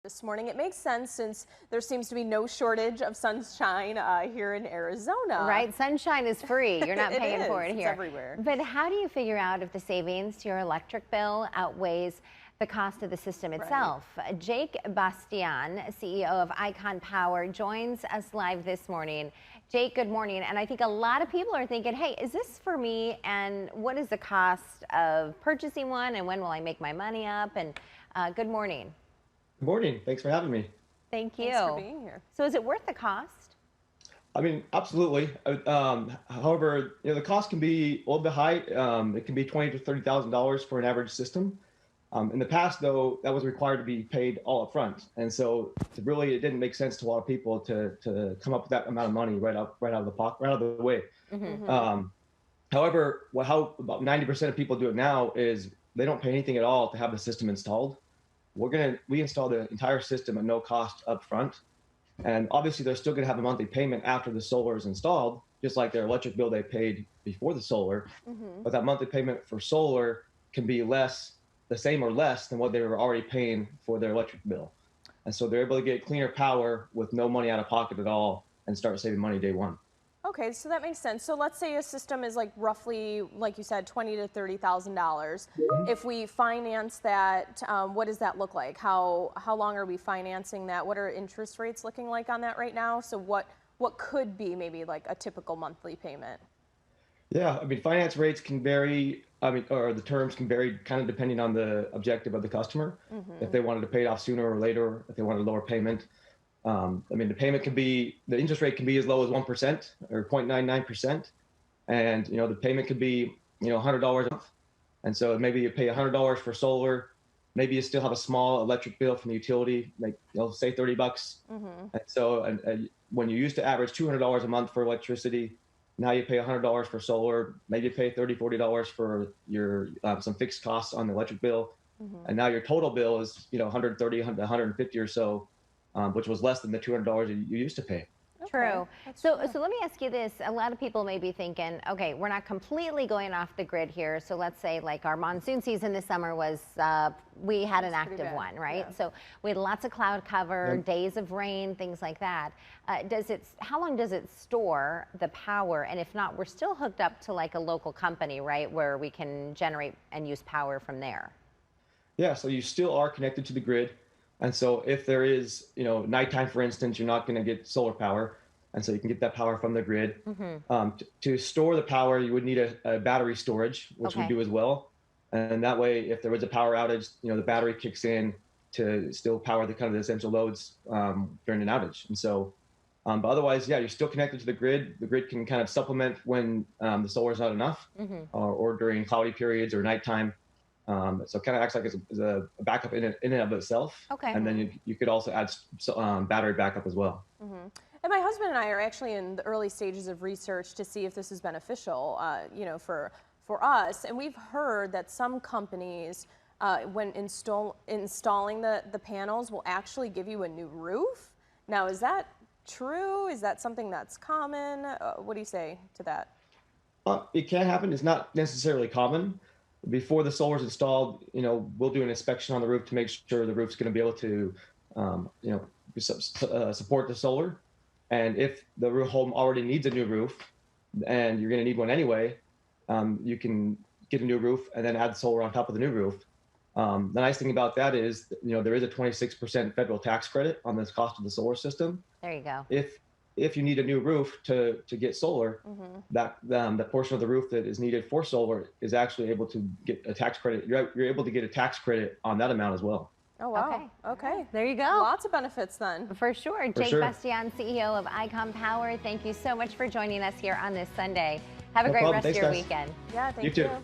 This morning. It makes sense since there seems to be no shortage of sunshine here in Arizona. Right, sunshine is free. You're not paying for it here. It's everywhere. But how do you figure out if the savings to your electric bill outweighs the cost of the system itself? Right. Jake Bastian, CEO of Icon Power, joins us live this morning. Jake, good morning. And I think a lot of people are thinking, hey, is this for me? And what is the cost of purchasing one? And when will I make my money up? And good morning. Good morning. Thanks for having me. Thank you. Thanks for being here. So is it worth the cost? I mean, absolutely. However, the cost can be a little bit high. It can be $20,000 to $30,000 for an average system. In the past, though, that was required to be paid all up front, and so it didn't make sense to a lot of people to come up with that amount of money right out of the way. Mm-hmm. However, how about 90% of people do it now is they don't pay anything at all to have the system installed. We install the entire system at no cost up front. And obviously they're still gonna have a monthly payment after the solar is installed, just like their electric bill they paid before the solar. Mm-hmm. But that monthly payment for solar can be the same or less than what they were already paying for their electric bill. And so they're able to get cleaner power with no money out of pocket at all and start saving money day one. Okay, so that makes sense. So let's say a system is like roughly, like you said, $20,000 to $30,000. Mm-hmm. If we finance that, what does that look like? How long are we financing that? What are interest rates looking like on that right now? So what could be maybe like a typical monthly payment? Yeah, I mean, finance rates can vary. Or the terms can vary kind of depending on the objective of the customer. Mm-hmm. If they wanted to pay it off sooner or later, if they wanted a lower payment. The interest rate can be as low as 1% or 0.99%. And, the payment could be, $100 a month. And so maybe you pay $100 for solar. Maybe you still have a small electric bill from the utility, like, say $30. Mm-hmm. And so when you used to average $200 a month for electricity, now you pay $100 for solar. Maybe you pay $30, $40 for your some fixed costs on the electric bill. Mm-hmm. And now your total bill is, $130, $150 or so. Which was less than the $200 you used to pay. True. So let me ask you this. A lot of people may be thinking, okay, we're not completely going off the grid here. So let's say like our monsoon season this summer was, we had an active one, right? Yeah. So we had lots of cloud cover, days of rain, things like that. How long does it store the power? And if not, we're still hooked up to like a local company, right? Where we can generate and use power from there. Yeah, so you still are connected to the grid. And so if there is, nighttime, for instance, you're not going to get solar power. And so you can get that power from the grid. Mm-hmm. To store the power, you would need a battery storage, which we do as well. And that way, if there was a power outage, the battery kicks in to still power the essential loads during an outage. And so, but otherwise, yeah, you're still connected to the grid. The grid can kind of supplement when the solar is not enough, mm-hmm. Or during cloudy periods or nighttime. So it kind of acts like it's a backup in and of itself. Okay. And then you could also add battery backup as well. Mm-hmm. And my husband and I are actually in the early stages of research to see if this is beneficial, for us. And we've heard that some companies, when installing the panels, will actually give you a new roof. Now, is that true? Is that something that's common? What do you say to that? It can happen. It's not necessarily common. Before the solar is installed, we'll do an inspection on the roof to make sure the roof's going to be able to, support the solar. And if the home already needs a new roof, and you're going to need one anyway, you can get a new roof and then add solar on top of the new roof. The nice thing about that is, there is a 26% federal tax credit on this cost of the solar system. There you go. If you need a new roof to get solar, mm-hmm. that portion of the roof that is needed for solar is actually able to get a tax credit. You're able to get a tax credit on that amount as well. Oh, wow. Okay. There you go. Lots of benefits then. For sure. Jake Bastian, CEO of Icon Power, thank you so much for joining us here on this Sunday. Have a great rest of your weekend. Yeah, thank you. You too.